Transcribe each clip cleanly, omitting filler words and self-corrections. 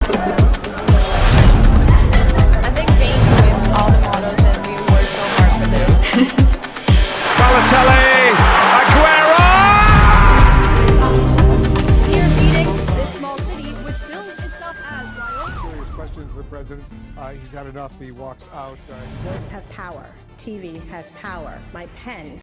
I think being with all the models and we worked so hard for this. Balotelli, Aguero! Here meeting this small city, which bills itself as Wyoming. Serious questions to the president. He's had enough. He walks out. Words have power. TV has power. My pen.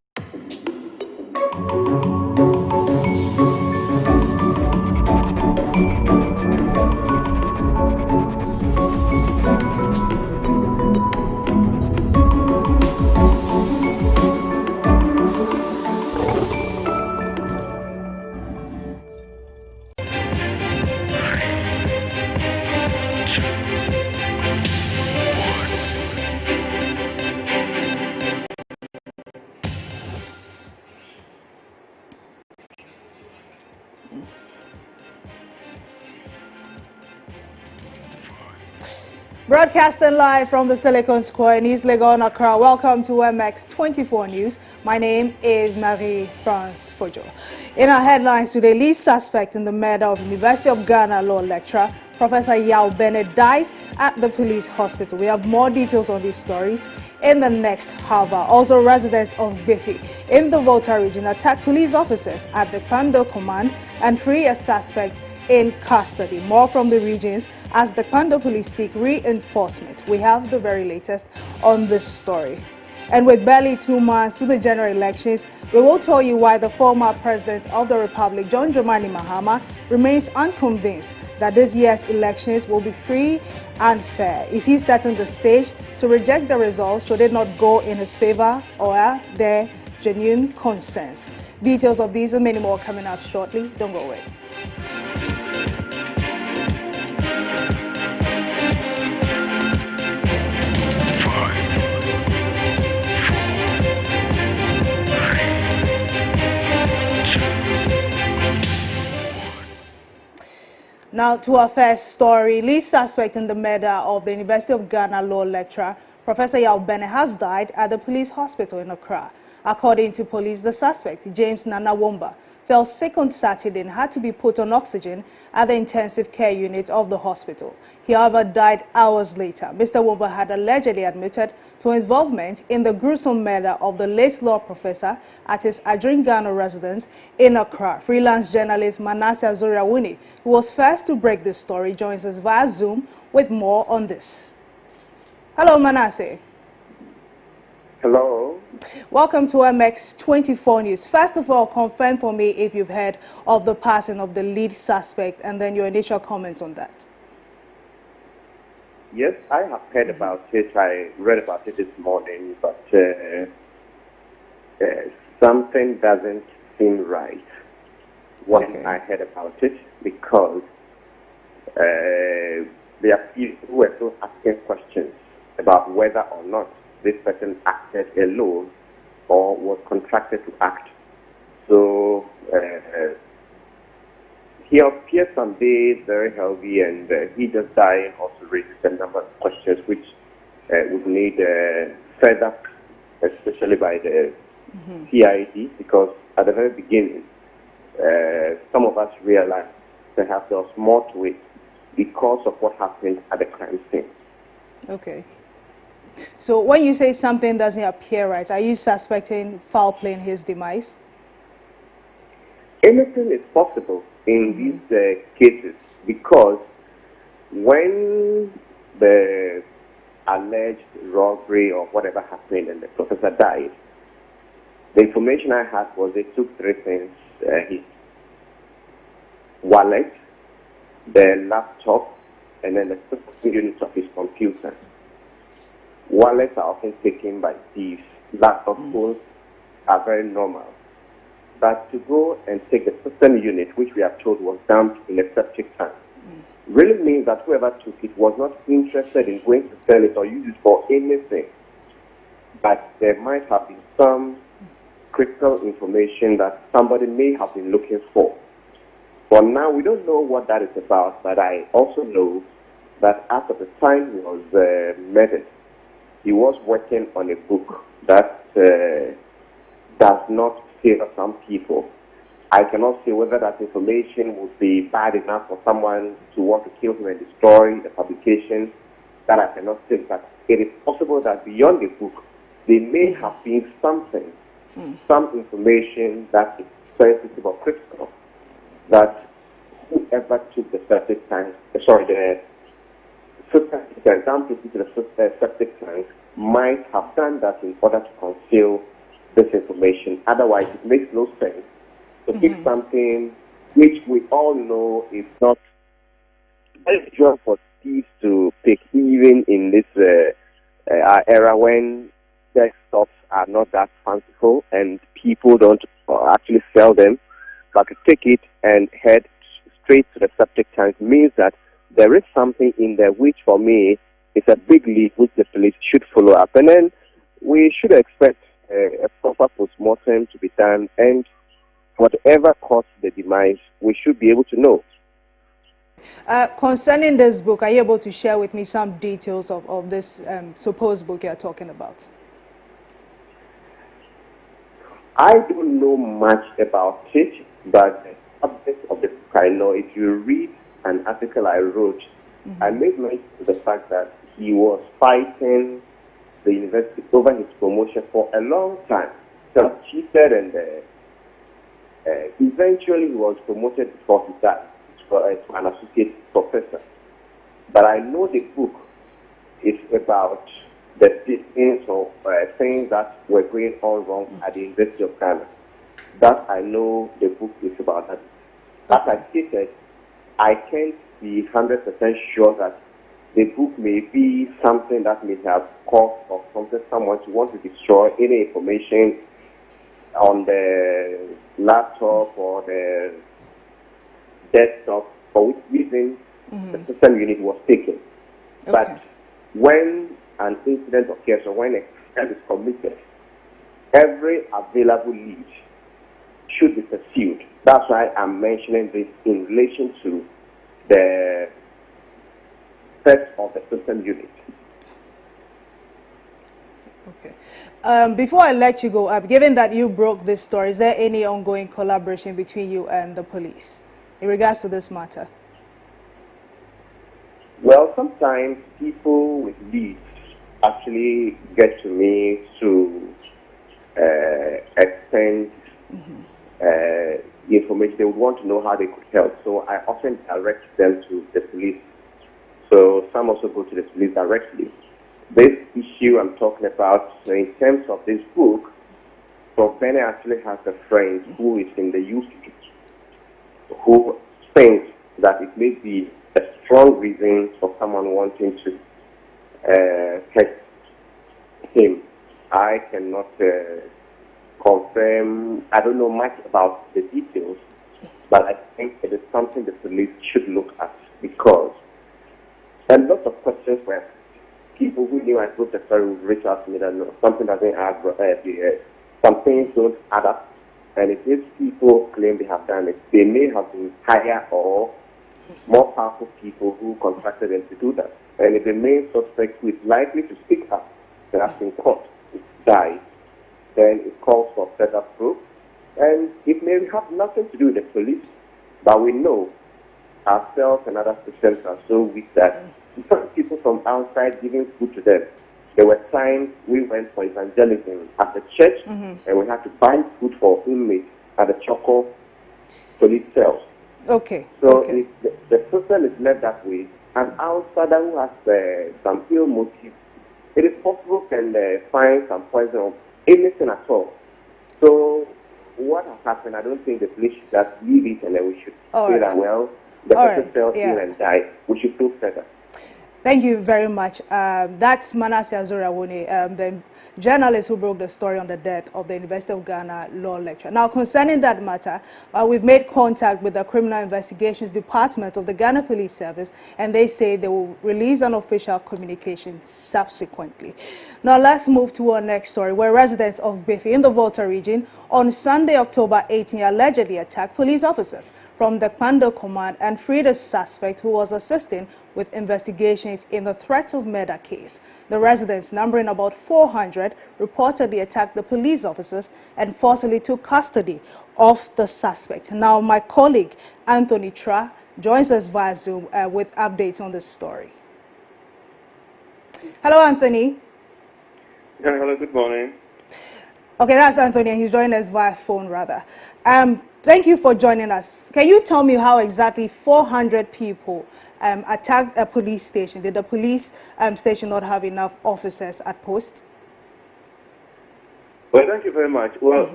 Broadcasting live from the Silicon Square in East Legon, Accra. Welcome to MX24 News. My name is Marie-France Fojo. In our headlines today, lead suspect in the murder of University of Ghana law lecturer Professor Yao Bennett dies at the police hospital. We have more details on these stories in the next half hour. Also, residents of Bifi in the Volta region attacked police officers at the Kwando command and free a suspect in custody. More from the regions as the Kwando police seek reinforcement. We have the very latest on this story. And with barely 2 months to the general elections, we will tell you why the former president of the Republic, John Dramani Mahama, remains unconvinced that this year's elections will be free and fair. Is he setting the stage to reject the results should it not go in his favor, or are there genuine concerns? Details of these and many more coming up shortly. Don't go away. Now to our first story. Lead suspect in the murder of the University of Ghana law lecturer, Professor Yao Bennett, has died at the police hospital in Accra. According to police, the suspect, James Nana Womba, fell sick on Saturday and had to be put on oxygen at the intensive care unit of the hospital. He, however, died hours later. Mr. Womba had allegedly admitted to involvement in the gruesome murder of the late law professor at his Adrin Ghana residence in Accra. Freelance journalist Manasseh Azoriawuni, who was first to break this story, joins us via Zoom with more on this. Hello, Manasseh. Hello. Welcome to MX24 News. First of all, confirm for me if you've heard of the passing of the lead suspect and then your initial comments on that. Yes, I have heard about it. I read about it this morning, but something doesn't seem right when I heard about it, because there are people who are still asking questions about whether or not this person acted alone or was contracted to act. So he appears someday very healthy, and he just died. Also raises a number of questions which would need further, especially by the CID, because at the very beginning, some of us realized perhaps there was more to it because of what happened at the crime scene. Okay. So when you say something doesn't appear right, are you suspecting foul play in his demise? Anything is possible in these cases, because when the alleged robbery or whatever happened and the professor died, the information I had was they took three things: his wallet, the laptop, and then the specific units of his computer. Wallets are often taken by thieves. Laptop phones are very normal. But to go and take the system unit, which we are told was dumped in a septic tank, really means that whoever took it was not interested in going to sell it or use it for anything. But there might have been some critical information that somebody may have been looking for. For now, we don't know what that is about, but I also know that after the time he was murdered, he was working on a book that does not favor some people. I cannot say whether that information would be bad enough for someone to want to kill him and destroy the publication. That I cannot say, but it is possible that beyond the book, there may have been something, some information that is sensitive or critical, that whoever took the septic tank, the dumped into the septic tank might have done that in order to conceal this information. Otherwise, it makes no sense to pick something which we all know is not very usual for thieves to pick, even in this era when desktops are not that fanciful and people don't actually sell them. But to take it and head straight to the septic tank means that there is something in there which, for me, is a big leap which the police should follow up. And then we should expect a proper post-mortem to be done, and whatever caused the demise, we should be able to know. Concerning this book, are you able to share with me some details of this supposed book you're talking about? I don't know much about it, but the subject of the book I know. If you read an article I wrote, I made mention of the fact that he was fighting the university over his promotion for a long time. So he cheated, and eventually he was promoted before he died to an associate professor. But I know the book is about the teachings of things that were going on wrong at the University of Ghana. That I know the book is about that. As I stated, I can't be 100% sure that the book may be something that may have caused or prompted someone to want to destroy any information on the laptop or the desktop, for which reason the system unit was taken. But when an incident occurs or when a crime is committed, every available lead should be pursued. That's why I'm mentioning this in relation to the theft of the system unit. Okay. Before I let you go, given that you broke this story, is there any ongoing collaboration between you and the police in regards to this matter? Well, sometimes people with leads actually get to me to extend the information. They would want to know how they could help. So I often direct them to the police. So some also go to the police directly. This issue I'm talking about, so in terms of this book, Prof. Bene actually has a friend who is in the UK who thinks that it may be a strong reason for someone wanting to hurt him. I cannot confirm. I don't know much about the details, but I think it is something the police should look at, because a lot of questions were people who knew I wrote the story would reach out to me that no, something doesn't add, some things don't add up. And if these people claim they have done it, they may have been higher or more powerful people who contracted them to do that. And if the main suspect who is likely to speak up and has been caught dies, then it calls for further proof. And it may have nothing to do with the police, but we know ourselves and other systems are so weak that some people from outside giving food to them. There were times we went for evangelism at the church, and we had to buy food for inmates at the Choco police cells. Okay. So if the system is left that way, an outsider who has some ill motive, it is possible can find some poison or anything at all. So what has happened, I don't think the police should just leave it and then we should say that, well, the person fell ill and died. We should prove better. Thank you very much. That's Manasseh Azorawuni, the journalist who broke the story on the death of the University of Ghana law lecturer. Now, concerning that matter, we've made contact with the Criminal Investigations Department of the Ghana Police Service, and they say they will release an official communication subsequently. Now, let's move to our next story, where residents of Bifi in the Volta region on Sunday, October 18, allegedly attacked police officers from from the Pando Command and freed a suspect who was assisting with investigations in the threat of murder case. The residents, numbering about 400, reportedly attacked the police officers and forcibly took custody of the suspect. Now, my colleague Anthony Tra joins us via Zoom with updates on this story. Hello, Anthony. Yeah, hello, good morning. Okay, that's Anthony, and he's joining us via phone, rather. Thank you for joining us. Can you tell me how exactly 400 people attacked a police station? Did the police station not have enough officers at post? Well, thank you very much. Well,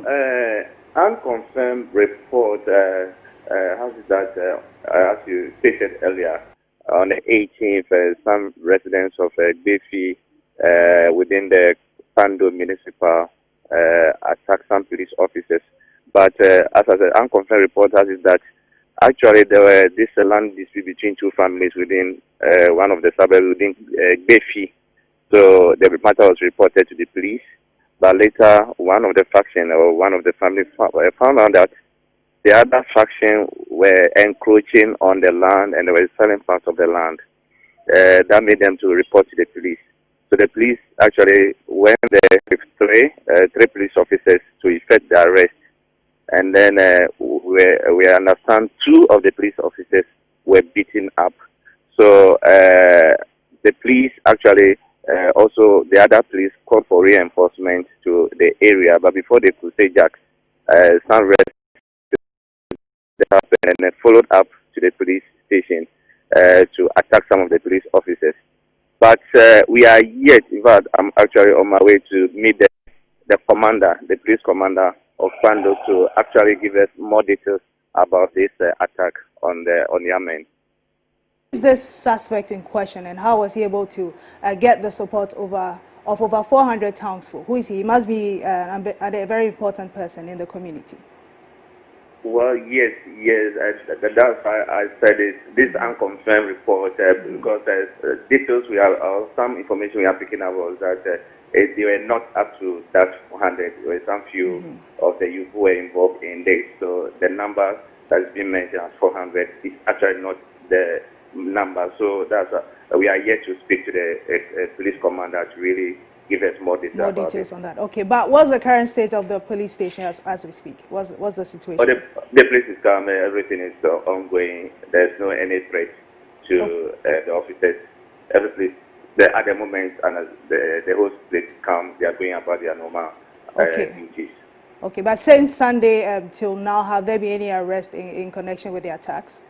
unconfirmed report has it that, as you stated earlier, on the 18th, some residents of Gbefi within the Pando municipal attacked some police officers. But as I said, unconfirmed report has it that actually there were this land dispute between two families within one of the suburbs within Gbefi. So the matter was reported to the police. But later, one of the faction or one of the family found out that the other faction were encroaching on the land and they were selling parts of the land. That made them to report to the police. So the police actually went there with three police officers to effect the arrest. And then we understand two of the police officers were beaten up. So the police actually also, the other police called for reinforcement to the area. But before they could say jack, some residents and then followed up to the police station to attack some of the police officers. But we are yet, in fact, I'm actually on my way to meet the commander, the police commander of Pando, to actually give us more details about this attack on their men. Who is this suspect in question, and how was he able to get the support of over 400 townsfolk? Who is he? He must be a very important person in the community. Well, yes, that's why I said it. This unconfirmed report, because details we have, some information we are picking up was that they were not up to that 400. There were some few of the youth who were involved in this. So the number that's been mentioned as 400 is actually not the number. So that's we are yet to speak to the police commander to really give us more details. More details on that. Okay, but what's the current state of the police station as we speak? What's the situation? The police is calm. Everything is ongoing. There's no any threat to the officers. Every police, at the moment, and the whole place is calm. They are going about their normal duties. Okay, but since Sunday till now, have there been any arrests in connection with the attacks?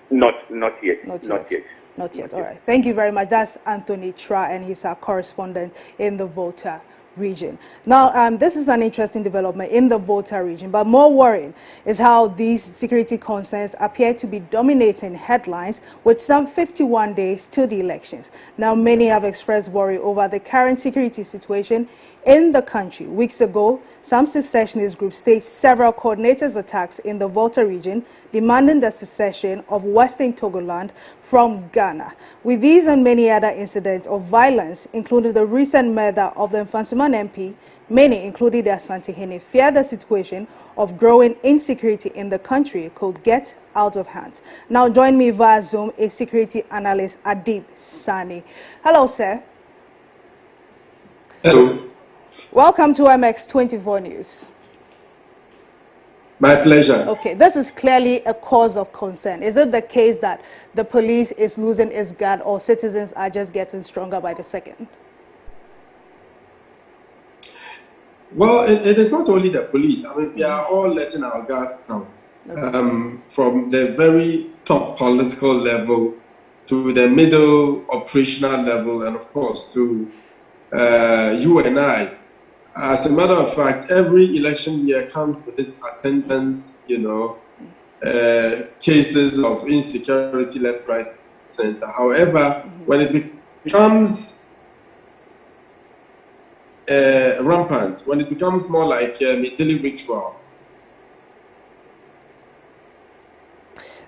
Not yet. Not yet. All right. Thank you very much. That's Anthony Tra, and he's our correspondent in the Volta region. Now, this is an interesting development in the Volta region, but more worrying is how these security concerns appear to be dominating headlines with some 51 days to the elections. Now, many have expressed worry over the current security situation in the country. Weeks ago, some secessionist groups staged several coordinated attacks in the Volta region, demanding the secession of Western Togoland from Ghana. With these and many other incidents of violence, including the recent murder of the Mfansiman MP, many, including the Asantehene, fear the situation of growing insecurity in the country could get out of hand. Now, join me via Zoom is security analyst Adib Sani. Hello, sir. Hello. Welcome to MX24 News. My pleasure. Okay, this is clearly a cause of concern. Is it the case that the police is losing its guard, or citizens are just getting stronger by the second? Well, it is not only the police. I mean, we are all letting our guards down. Okay. From the very top political level to the middle operational level, and of course to you and I. As a matter of fact, every election year comes with this attendant, cases of insecurity left, right, center. However, when it becomes rampant, when it becomes more like a daily ritual.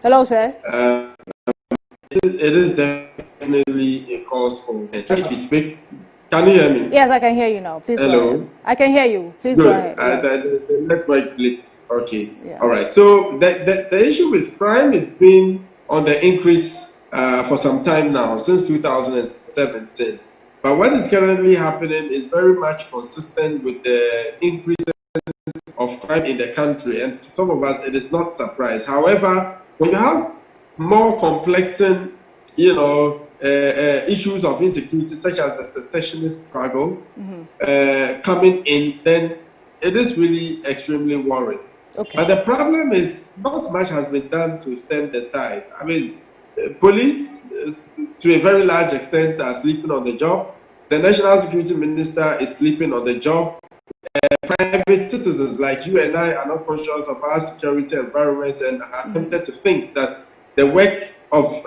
Hello, sir. It is definitely a cause for speak. Can you hear me? Yes, I can hear you now. Please go ahead. I can hear you. Please go ahead. The network glitch. Okay. Yeah. All right. So the issue with crime has been on the increase for some time now, since 2017. But what is currently happening is very much consistent with the increase of crime in the country. And to some of us, it is not surprise. However, when you have more complex, issues of insecurity, such as the secessionist struggle coming in, then it is really extremely worrying. Okay. But the problem is not much has been done to stem the tide. I mean, police, to a very large extent, are sleeping on the job. The National Security Minister is sleeping on the job. Private citizens like you and I are not conscious of our security environment and are tempted to think that the work of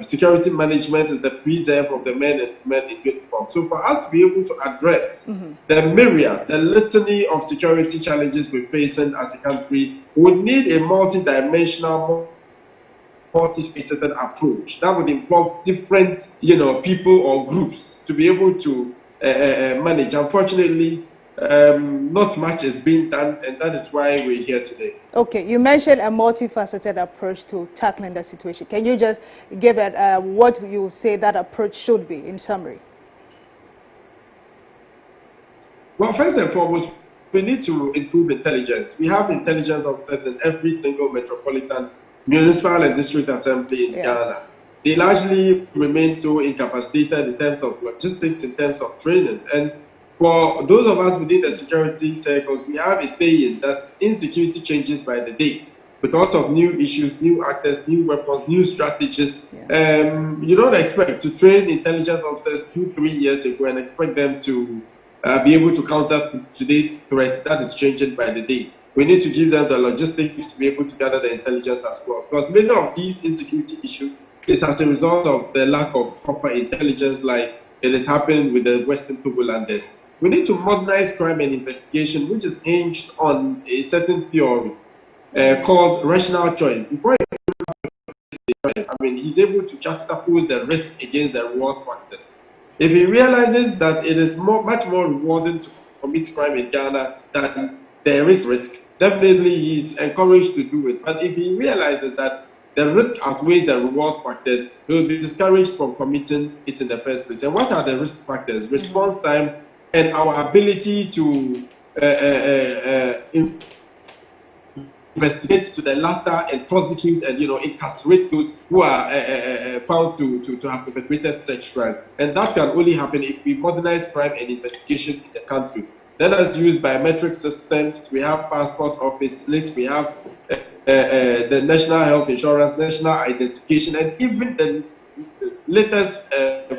security management is the preserve of the men and women in uniform. So for us to be able to address the myriad, the litany of security challenges we're facing as a country, we would need a multi-dimensional, multifaceted approach that would involve different, people or groups to be able to manage. Unfortunately, not much is being done, and that is why we're here today. Okay, you mentioned a multifaceted approach to tackling the situation. Can you just give it what you say that approach should be in summary? Well, first and foremost, we need to improve intelligence. We have intelligence officers in every single metropolitan, municipal, and district assembly in Ghana. They largely remain so incapacitated in terms of logistics, in terms of training. And for those of us within the security circles, we have a saying that insecurity changes by the day. Because of new issues, new actors, new weapons, new strategies, you don't expect to train intelligence officers 2-3 years ago and expect them to be able to counter today's threat that is changing by the day. We need to give them the logistics to be able to gather the intelligence as well. Because many of these insecurity issues is as a result of the lack of proper intelligence, like it is happening with the Western Togolanders. We need to modernize crime and investigation, which is hinged on a certain theory called rational choice. Before he's able to juxtapose the risk against the reward factors. If he realizes that it is much more rewarding to commit crime in Ghana than there is risk, definitely he's encouraged to do it. But if he realizes that the risk outweighs the reward factors, he will be discouraged from committing it in the first place. And what are the risk factors? Response time and our ability to investigate to the latter and prosecute and incarcerate those who are found to have perpetrated such crime. And that can only happen if we modernize crime and investigation in the country. Let us use biometric systems. We have passport office slips. We have the national health insurance, national identification, and even the latest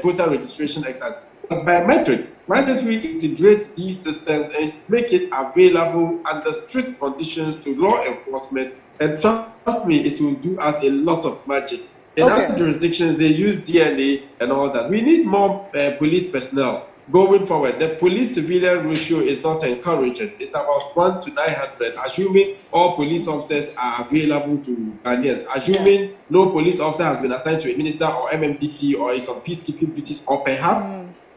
voter registration exercise. Biometric. Why don't we integrate these systems and make it available under strict conditions to law enforcement? And trust me, it will do us a lot of magic. In other jurisdictions, they use DNA and all that. We need more police personnel going forward. The police-civilian ratio is not encouraging. It's about 1 to 900, assuming all police officers are available to Ghanaians, assuming no police officer has been assigned to a minister or MMDC or is on peacekeeping duties, or perhaps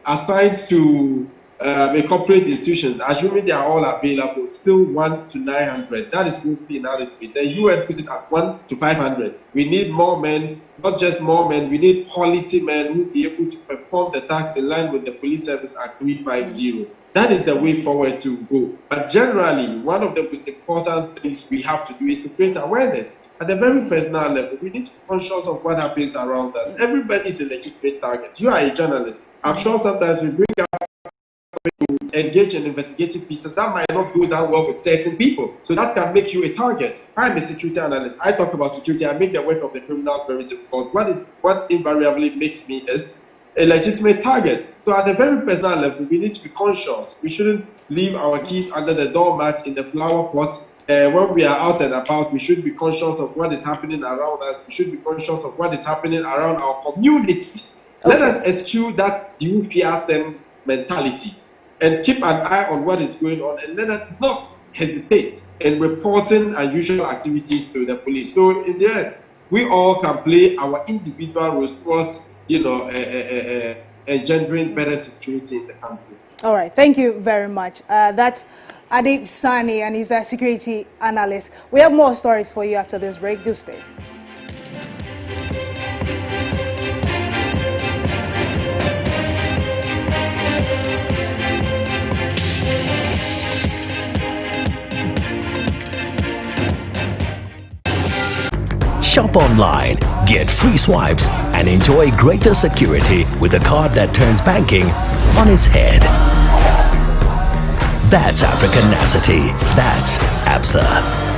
assigned to a corporate institution, assuming they are all available, still 1 to 900. That is good inadequate. The UN puts it at 1 to 500. We need more men, not just more men, we need quality men who will be able to perform the tasks in line with the Police Service Act 350. That is the way forward to go. But generally, one of the most important things we have to do is to create awareness. At the very personal level, we need to be conscious of what happens around us. Everybody is a legitimate target. You are a journalist. I'm sure sometimes we bring up engage in investigative pieces that might not go down well with certain people. So that can make you a target. I'm a security analyst. I talk about security. I make the work of the criminals very difficult. What invariably makes me is a legitimate target. So at the very personal level, we need to be conscious. We shouldn't leave our keys under the doormat in the flower pot. When we are out and about, we should be conscious of what is happening around us. We should be conscious of what is happening around our communities. Let us eschew that DUPSM mentality and keep an eye on what is going on, and let us not hesitate in reporting unusual activities to the police. So in the end, we all can play our individual roles towards, engendering better security in the country. All right, thank you very much. That's Adib Sani, and he's a security analyst. We have more stories for you after this break. Do stay. Shop online, get free swipes, and enjoy greater security with a card that turns banking on its head. That's Africanacity. That's ABSA.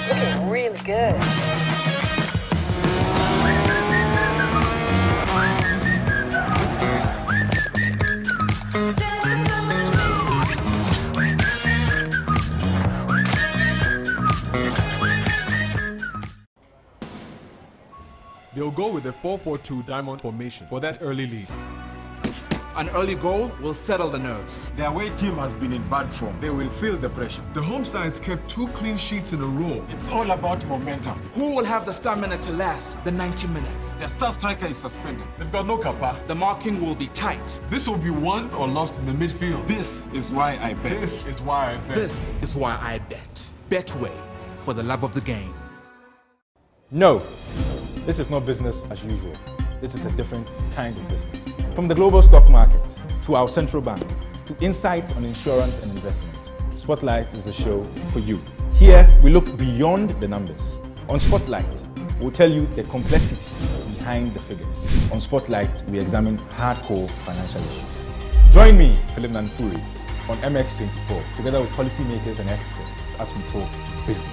Looking really good. They'll go with the 4-4-2 diamond formation for that early lead. An early goal will settle the nerves. The away team has been in bad form. They will feel the pressure. The home side's kept 2 clean sheets in a row. It's all about momentum. Who will have the stamina to last the 90 minutes? The star striker is suspended. They've got no kappa. The marking will be tight. This will be won or lost in the midfield. This is why I bet. This is why I bet. This is why I bet. Betway, for the love of the game. No, this is not business as usual. This is a different kind of business. From the global stock market, to our central bank, to insights on insurance and investment, Spotlight is the show for you. Here, we look beyond the numbers. On Spotlight, we'll tell you the complexity behind the figures. On Spotlight, we examine hardcore financial issues. Join me, Philip Nanfuri, on MX24, together with policymakers and experts as we talk business.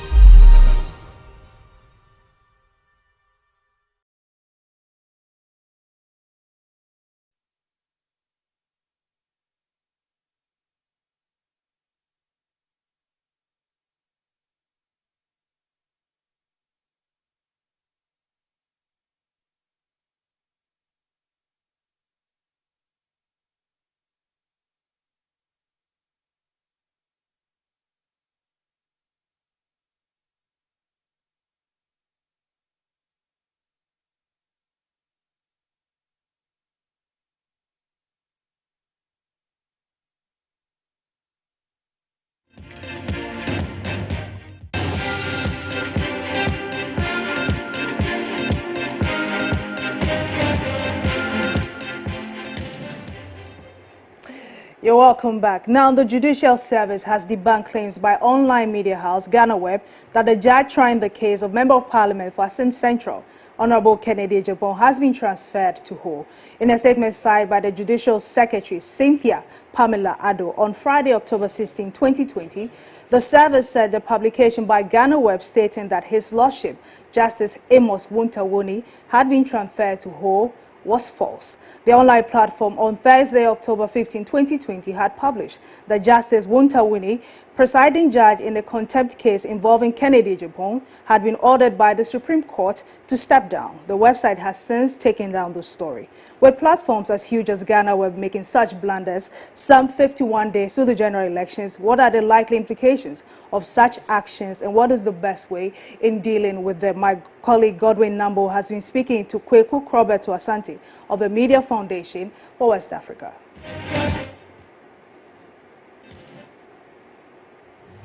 You're welcome back. Now, the Judicial Service has debunked claims by online media house Ghana Web that the judge trying the case of Member of Parliament for Asin Central, Honorable Kennedy Ejapong, has been transferred to Ho. In a statement signed by the Judicial Secretary, Cynthia Pamela Addo, on Friday, October 16, 2020, the service said the publication by Ghana Web stating that His Lordship, Justice Amos Wuntawoni, had been transferred to Ho was false. The online platform on Thursday, October 15, 2020, had published that Justice Wuntawuni, presiding judge in a contempt case involving Kennedy Ejapong, had been ordered by the Supreme Court to step down. The website has since taken down the story. With platforms as huge as Ghana Web making such blunders some 51 days to the general elections, what are the likely implications of such actions and what is the best way in dealing with them? My colleague Godwin Nambo has been speaking to Kweku Krobeto Asante of the Media Foundation for West Africa.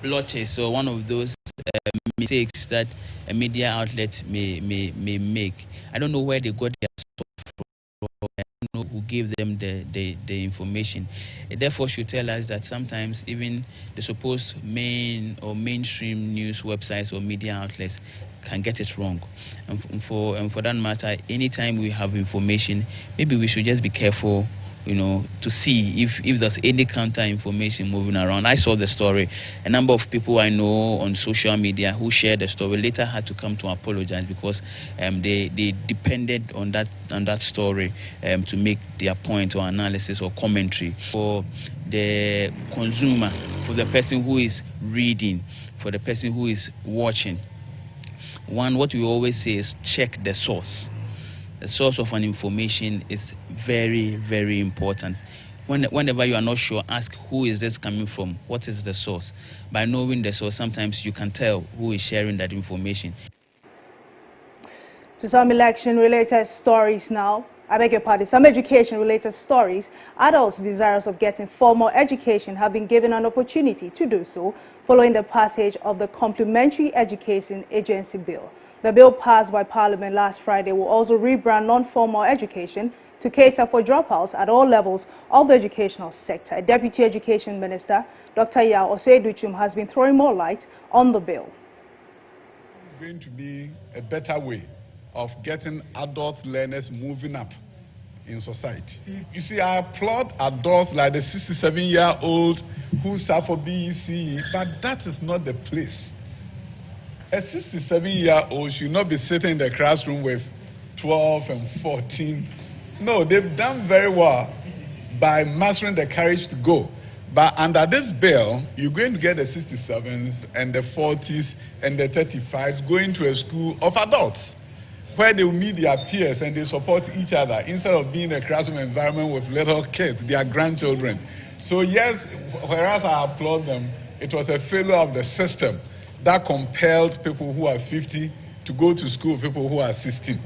Blotches, so one of those mistakes that a media outlet may make. I don't know where they got their source from. I don't know who gave them the information. It therefore should tell us that sometimes even the supposed main or mainstream news websites or media outlets can get it wrong. And for that matter, anytime we have information, maybe we should just be careful, you know, to see if there's any counter information moving around. I saw the story. A number of people I know on social media who shared the story later had to come to apologize because they depended on that story to make their point or analysis or commentary. For the consumer, for the person who is reading, for the person who is watching, what we always say is check the source. The source of an information is very, very important. whenever you are not sure, ask who is this coming from? What is the source? By knowing the source, sometimes you can tell who is sharing that information. To some election-related stories now, I beg your pardon, some education-related stories, adults desirous of getting formal education have been given an opportunity to do so following the passage of the Complementary Education Agency Bill. The bill passed by Parliament last Friday will also rebrand non-formal education to cater for dropouts at all levels of the educational sector. Deputy Education Minister Dr. Yao Osei-Duchum has been throwing more light on the bill. It's going to be a better way of getting adult learners moving up in society. You see, I applaud adults like the 67-year-old who sat for BEC, but that is not the place. A 67-year-old should not be sitting in the classroom with 12 and 14. No, they've done very well by mastering the courage to go. But under this bill, you're going to get the 67s and the 40s and the 35s going to a school of adults, where they will meet their peers and they support each other instead of being a classroom environment with little kids, their grandchildren. So yes, whereas I applaud them, it was a failure of the system that compelled people who are 50 to go to school with people who are 16.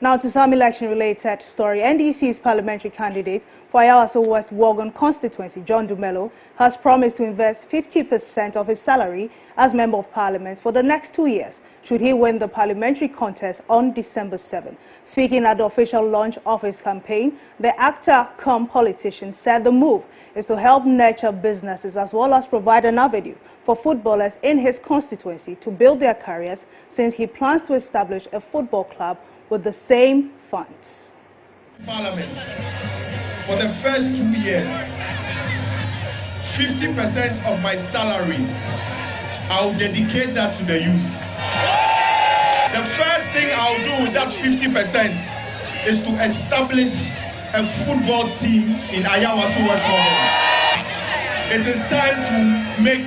Now to some election-related story. NDC's parliamentary candidate for Ayawaso West Wuogon constituency, John Dumelo, has promised to invest 50% of his salary as Member of Parliament for the next 2 years, should he win the parliamentary contest on December 7. Speaking at the official launch of his campaign, the actor-cum-politician said the move is to help nurture businesses as well as provide an avenue for footballers in his constituency to build their careers, since he plans to establish a football club with the same funds. Parliament, for the first 2 years, 50% of my salary, I'll dedicate that to the youth. The first thing I'll do with that 50% is to establish a football team in Ayawaso West Wuogon. It is time to make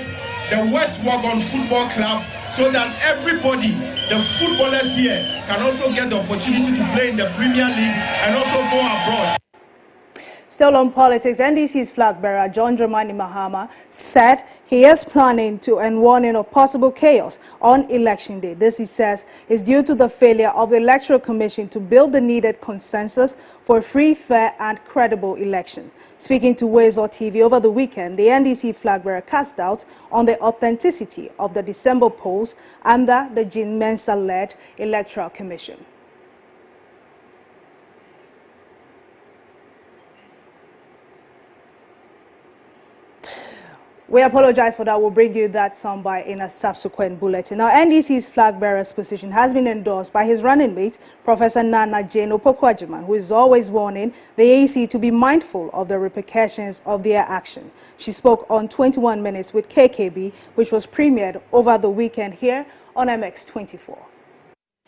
the West Wuogon Football Club so that everybody, the footballers here, can also get the opportunity to play in the Premier League and also go abroad. Still on politics, NDC's flag bearer John Dramani Mahama said he is planning to end warning of possible chaos on election day. This, he says, is due to the failure of the Electoral Commission to build the needed consensus for a free, fair and credible election. Speaking to Wazor TV over the weekend, the NDC flag bearer cast doubt on the authenticity of the December polls under the Jean Mensah-led Electoral Commission. We apologize for that. We'll bring you that soundbite in a subsequent bulletin. Now, NDC's flag bearer's position has been endorsed by his running mate, Professor Nana Jane Opoku-Agyeman, who is always warning the AEC to be mindful of the repercussions of their action. She spoke on 21 Minutes with KKB, which was premiered over the weekend here on MX24.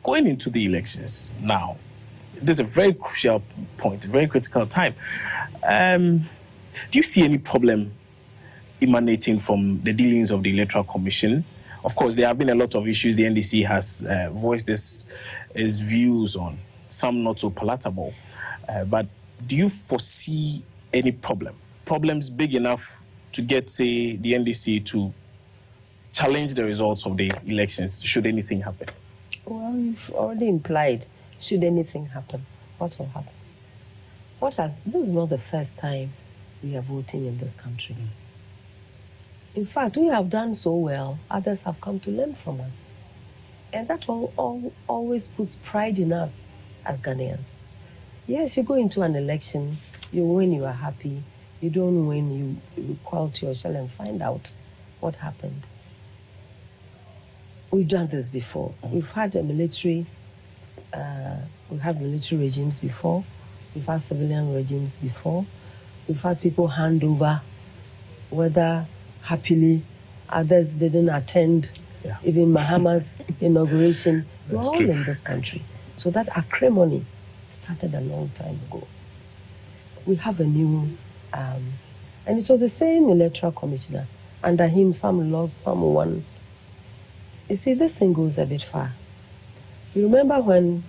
Going into the elections now, there's a very crucial point, a very critical time. Do you see any problem emanating from the dealings of the Electoral Commission? Of course, there have been a lot of issues the NDC has voiced its views on, some not so palatable. But do you foresee any problems big enough to get, say, the NDC to challenge the results of the elections, should anything happen? Well, you've already implied, should anything happen, what will happen? This is not the first time we are voting in this country. In fact, we have done so well, others have come to learn from us. And that always puts pride in us as Ghanaians. Yes, you go into an election, you win, you are happy. You don't win, you call to your shell and find out what happened. We've done this before. We've had military regimes before. We've had civilian regimes before. We've had people hand over, whether happily, others didn't attend, even Mahama's inauguration. We're all in this country. So that acrimony started a long time ago. We have a new, and it was the same electoral commissioner. Under him, some lost, some won. You see, this thing goes a bit far. You remember when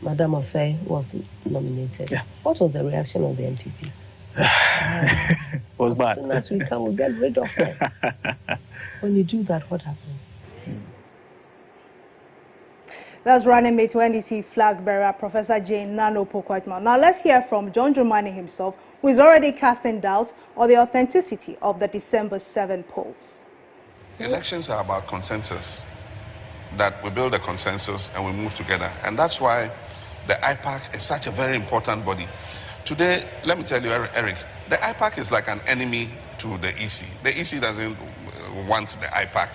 Madame Osei was nominated. Yeah. What was the reaction of the NPP? Was bad. As soon as we come, we'll get rid of them. When you do that, what happens? That's running mate to NDC flag bearer, Professor Jane Nano Pokwatma. Now let's hear from John Dramani himself, who is already casting doubt on the authenticity of the December 7 polls. Elections are about consensus, that we build a consensus and we move together. And that's why the IPAC is such a very important body. Today, let me tell you, Eric, the IPAC is like an enemy to the EC. The EC doesn't want the IPAC.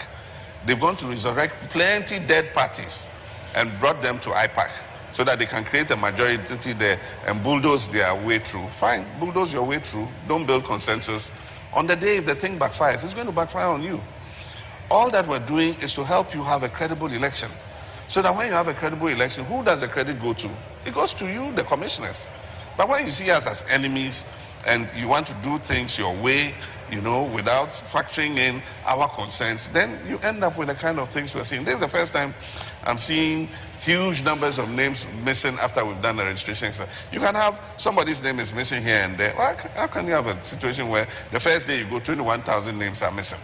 They've gone to resurrect plenty dead parties and brought them to IPAC so that they can create a majority there and bulldoze their way through. Fine, bulldoze your way through. Don't build consensus. On the day if the thing backfires, it's going to backfire on you. All that we're doing is to help you have a credible election. So that when you have a credible election, who does the credit go to? It goes to you, the commissioners. But when you see us as enemies and you want to do things your way, you know, without factoring in our concerns, then you end up with the kind of things we're seeing. This is the first time I'm seeing huge numbers of names missing after we've done the registration. You can have somebody's name is missing here and there. Well, how can you have a situation where the first day you go, 21,000 names are missing?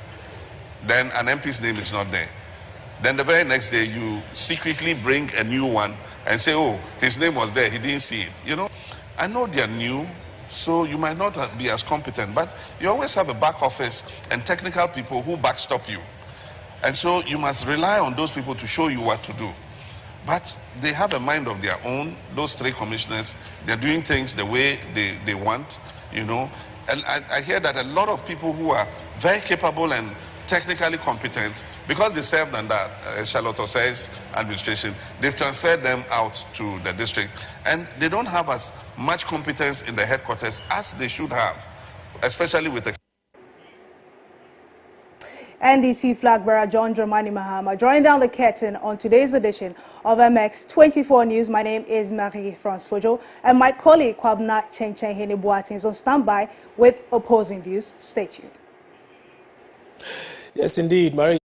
Then an MP's name is not there. Then the very next day you secretly bring a new one and say, oh, his name was there, he didn't see it. You know, I know they're new, so you might not be as competent, but you always have a back office and technical people who backstop you. And so you must rely on those people to show you what to do. But they have a mind of their own, those three commissioners. They're doing things the way they want, you know. And I hear that a lot of people who are very capable and technically competent, because they served under Charlotte Osei's administration, they've transferred them out to the district. And they don't have as much competence in the headquarters as they should have, especially with NDC flag bearer John Dramani Mahama drawing down the curtain on today's edition of MX24 News. My name is Marie-France Fojo, and my colleague Kwabna Chenchen Hene Boating is on standby with opposing views. Stay tuned. Yes, indeed, Marie.